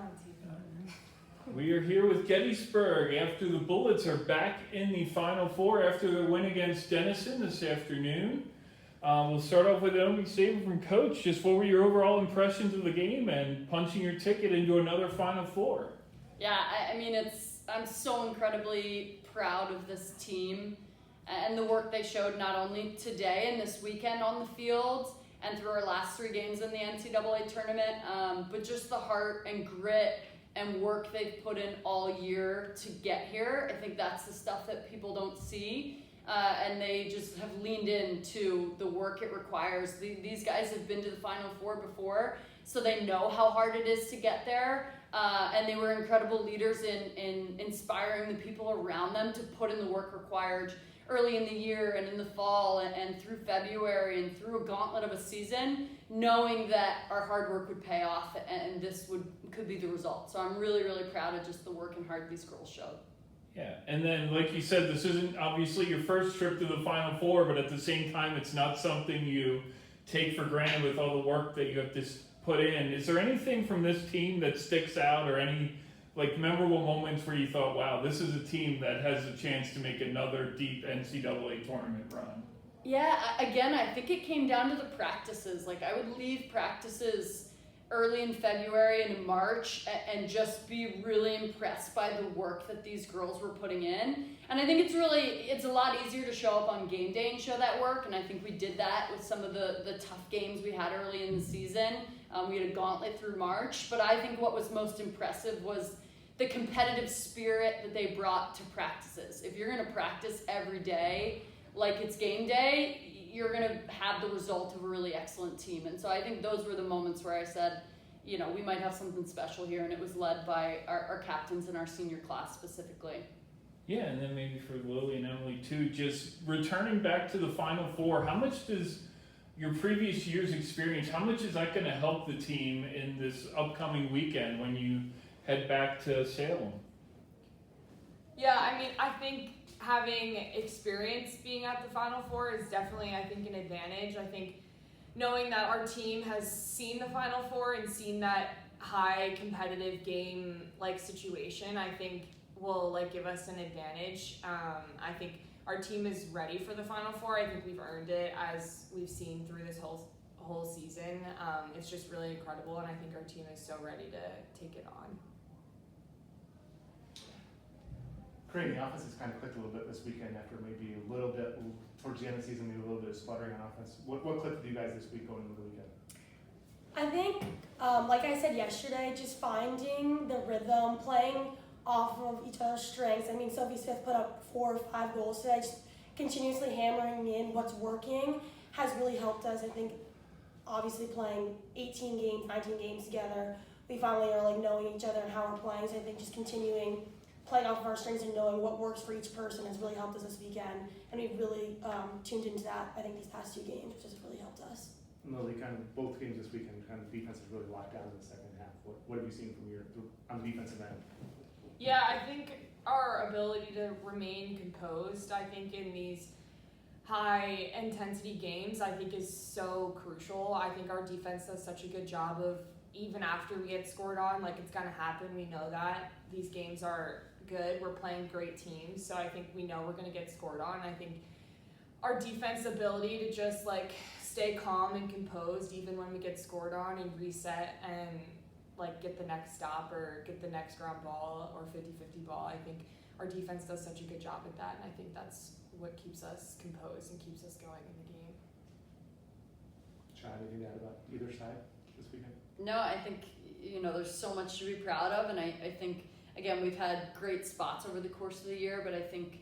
on TV. We are here with Gettysburg after the Bullets are back in the Final Four after their win against Denison this afternoon. We'll start off with an opening statement from Coach. Just what were your overall impressions of the game and punching your ticket into another Final Four? Yeah, I mean, I'm so incredibly proud of this team and the work they showed not only today and this weekend on the field and through our last 3 games in the NCAA tournament, but just the heart and grit and work they've put in all year to get here. I think that's the stuff that people don't see, and they just have leaned into the work it requires. These guys have been to the Final Four before, so they know how hard it is to get there, and they were incredible leaders in inspiring the people around them to put in the work required early in the year and in the fall and through February and through a gauntlet of a season, knowing that our hard work would pay off and this could be the result. So I'm really, really proud of just the work and heart these girls showed. Yeah, and then like you said, this isn't obviously your first trip to the Final Four, but at the same time, it's not something you take for granted with all the work that you have to put in. Is there anything from this team that sticks out or any like memorable moments where you thought, wow, this is a team that has a chance to make another deep NCAA tournament run? Yeah, again, I think it came down to the practices. Like I would leave practices early in February and in March and just be really impressed by the work that these girls were putting in. And I think it's a lot easier to show up on game day and show that work. And I think we did that with some of the tough games we had early in the season. We had a gauntlet through March. But I think what was most impressive was the competitive spirit that they brought to practices. If you're going to practice every day like it's game day, you're going to have the result of a really excellent team. And so I think those were the moments where I said, you know, we might have something special here, and it was led by our captains in our senior class specifically. Yeah, and then maybe for Lily and Emily too, just returning back to the Final Four, how much does your previous year's experience, how much is that going to help the team in this upcoming weekend when you head back to Salem? Yeah, I mean, I think having experience being at the Final Four is definitely, I think, an advantage. I think knowing that our team has seen the Final Four and seen that high competitive game like situation, I think will like give us an advantage. I think our team is ready for the Final Four. I think we've earned it as we've seen through this whole season. It's just really incredible, and I think our team is so ready to take it on. Great, the offense has kind of clicked a little bit this weekend after maybe a little bit towards the end of the season, maybe a little bit of sputtering on offense. What clicked with you guys this week going into the weekend? I think, like I said yesterday, just finding the rhythm, playing off of each other's strengths. I mean, Sophie Smith put up 4 or 5 goals today, just continuously hammering in what's working has really helped us. I think, obviously playing 18 games, 19 games together, we finally are like knowing each other and how we're playing. So I think just continuing playing off of our strengths and knowing what works for each person has really helped us this weekend. And we've really tuned into that, I think, these past 2 games, which has really helped us. Lily, kind of both games this weekend, kind of defense has really locked down in the second half. What have you seen from on the defensive end? Yeah, I think our ability to remain composed, I think in these high intensity games, I think is so crucial. I think our defense does such a good job of, even after we get scored on, like it's gonna happen, we know that. These games are good, we're playing great teams, so I think we know we're gonna get scored on. I think our defense ability to just like stay calm and composed even when we get scored on and reset and like get the next stop or get the next ground ball or 50-50 ball. I think our defense does such a good job at that, and I think that's what keeps us composed and keeps us going in the game. Chad, anything to add about either side this weekend? No, I think, you know, there's so much to be proud of, and I think, again, we've had great spots over the course of the year, but I think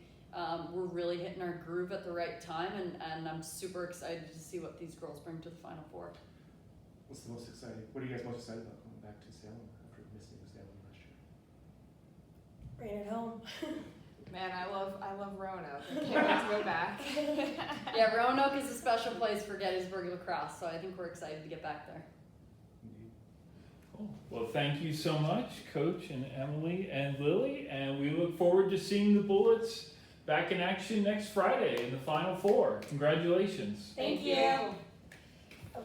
we're really hitting our groove at the right time, and I'm super excited to see what these girls bring to the Final Four. What's the most exciting? What are you guys most excited about going back to Salem after missing Salem last year? Bringing it home. Man, I love Roanoke. I can't wait to go back. Yeah, Roanoke is a special place for Gettysburg lacrosse, so I think we're excited to get back there. Cool. Well, thank you so much, Coach and Emily and Lily, and we look forward to seeing the Bullets back in action next Friday in the Final Four. Congratulations. Thank you. you.